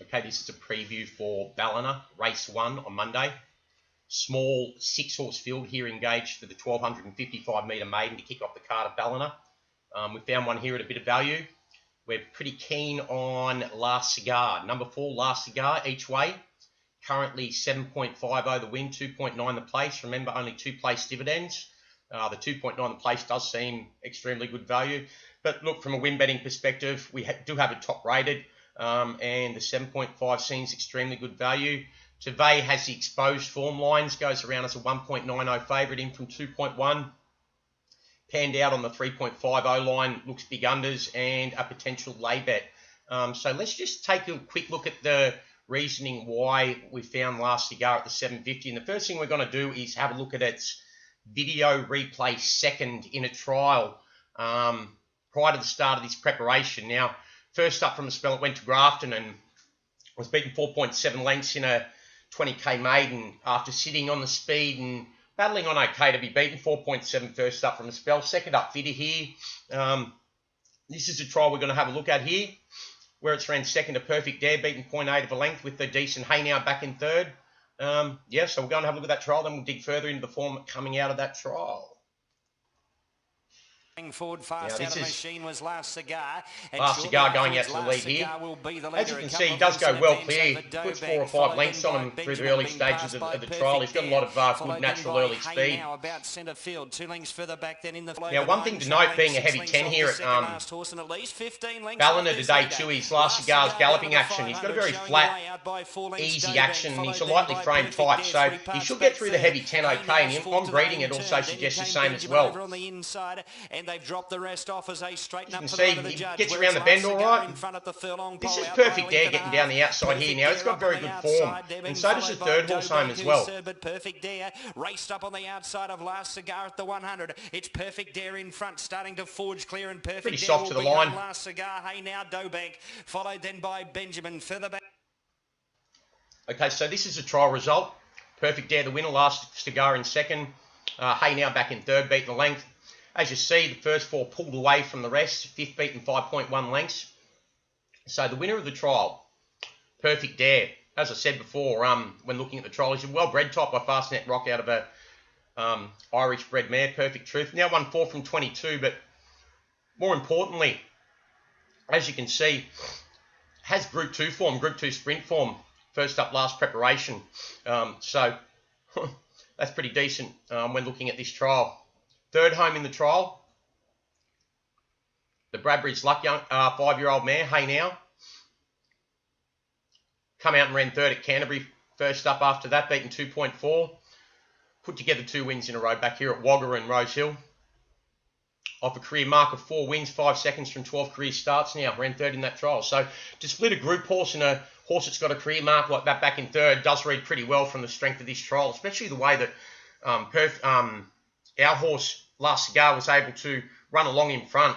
Okay, this is a preview for Ballina, race 1 on Monday. Small 6-horse field here engaged for the 1,255 metre maiden to kick off the card of Ballina. We found one here at a bit of value. We're pretty keen on Last Cigar. Number 4, Last Cigar, each way. Currently 7.50 the win, 2.9 the place. Remember, only 2 place dividends. The 2.9 the place does seem extremely good value. But look, from a win betting perspective, we do have it top rated. And the 7.5 seems extremely good value. Tevay has the exposed form lines, goes around as a 1.90 favourite in from 2.1. Panned out on the 3.50 line, looks big unders and a potential lay bet. So let's just take a quick look at the reasoning why we found Last Cigar at the 750. And the first thing we're going to do is have a look at its video replay second in a trial prior to the start of this preparation. Now, first up from the spell, it went to Grafton and was beaten 4.7 lengths in a 20k maiden after sitting on the speed and battling on okay to be beaten. 4.7 first up from the spell. Second up, Fitter here. This is a trial we're going to have a look at here, where it's ran second to Perfect Dare, beaten 0.8 of a length with the decent Hey Now back in third. Yeah, so we'll go and have a look at that trial, then we'll dig further into the form coming out of that trial. Forward fast out of the machine was Last Cigar. Last Cigar going out to the lead here. As you can see, he does go well clear. Puts 4 or 5 lengths on him through the early stages of the trial. He's got a lot of good natural early speed. Now, one thing to note, being a heavy 10 here at Ballina today too, is Last Cigar's galloping action. He's got a very flat, easy action, and he's a lightly framed type, so he should get through the heavy 10 okay, and on breeding it also suggests the same as well. They've dropped the rest off as they straighten up. You can see he gets around the bend all right. This is Perfect Dare getting down the outside here now. It's got very good form, and so does the third horse home as well. But Perfect Dare raced up on the outside of Last Cigar at the 100. It's Perfect Dare in front, starting to forge clear, and Perfect pretty Dare soft to the line. Last Cigar, Hey Now, Dobank, followed then by Benjamin further back. Okay, so this is a trial result. Perfect Dare the winner, Last Cigar in second. Hey Now back in third, beating the length. As you see, the first 4 pulled away from the rest, fifth beaten 5.1 lengths. So the winner of the trial, Perfect Dare, as I said before, when looking at the trial, he's a well-bred type by Fastnet Rock out of a Irish bred mare, Perfect Truth. Now won 4 from 22, but more importantly, as you can see, has Group 2 form, Group 2 sprint form, first up last preparation. So that's pretty decent when looking at this trial. Third home in the trial, the Bradbury's Luck young 5-year-old mare, Hey Now. Come out and ran third at Canterbury, first up after that, beaten 2.4. Put together 2 wins in a row back here at Wagga and Rose Hill. Off a career mark of 4 wins, 5 seconds from 12 career starts now. Ran third in that trial. So to split a group horse and a horse that's got a career mark like that back in third does read pretty well from the strength of this trial, especially the way that our horse, Last Cigar, was able to run along in front.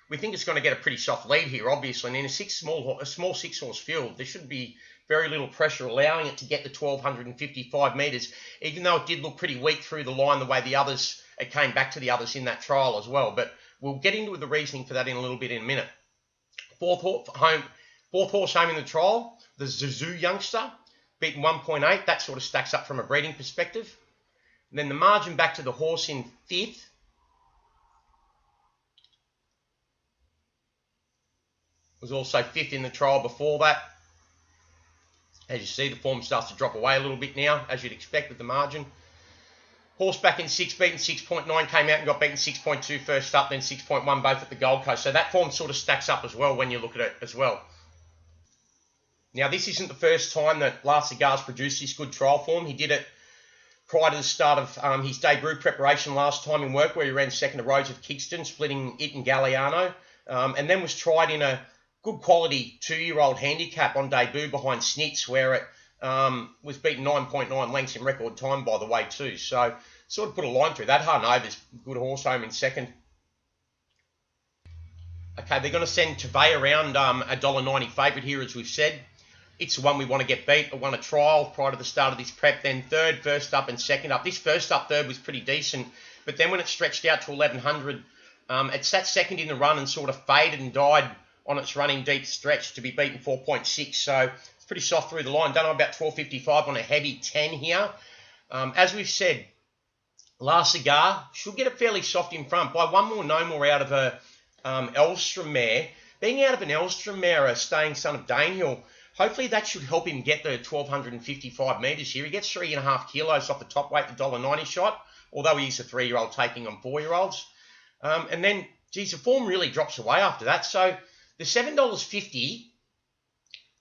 We think it's going to get a pretty soft lead here, obviously. And in a small 6-horse field, there should be very little pressure allowing it to get the 1,255 metres, even though it did look pretty weak through the line the way it came back to the others in that trial as well. But we'll get into the reasoning for that in a little bit in a minute. Fourth horse home in the trial, the Zazoo youngster, beaten 1.8. That sort of stacks up from a breeding perspective. And then the margin back to the horse in 5th was also 5th in the trial before that. As you see, the form starts to drop away a little bit now, as you'd expect with the margin. Horse back in 6, beaten 6.9, came out and got beaten 6.2 first up, then 6.1 both at the Gold Coast. So that form sort of stacks up as well when you look at it as well. Now, this isn't the first time that Last Cigar's produced this good trial form. He did it prior to the start of his debut preparation last time in work, where he ran second to Rose of Kingston, splitting it and Galliano, and then was tried in a good quality 2-year-old handicap on debut behind Snitz, where it was beaten 9.9 lengths in record time, by the way, too. So sort of put a line through that. Harnover's good horse home in second. Okay, they're going to send Tevay around a $1.90 favourite here, as we've said. It's the one we want to get beat. I won a trial prior to the start of this prep, then third, first up and second up. This first up third was pretty decent, but then when it stretched out to 1,100, it sat second in the run and sort of faded and died on its running deep stretch to be beaten 4.6. So it's pretty soft through the line. Done on about 12.55 on a heavy 10 here. As we've said, Last Cigar should get it fairly soft in front. By one more, no more out of a Elstrom mare. Being out of an Elstrom mare, a staying son of Danehill, hopefully that should help him get the 1,255 metres here. He gets 3.5 kilos off the top weight, the $1.90 shot, although he's a 3-year-old taking on 4-year-olds. And then, geez, the form really drops away after that. So the $7.50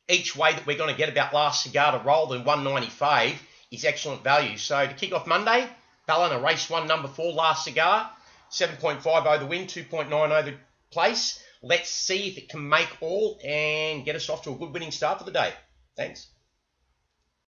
each way that we're going to get about Last Cigar to roll the 195 is excellent value. So to kick off Monday, Ballina race 1, number 4, Last Cigar, 7.50 the win, 2.90 the place. Let's see if it can make all and get us off to a good winning start for the day. Thanks.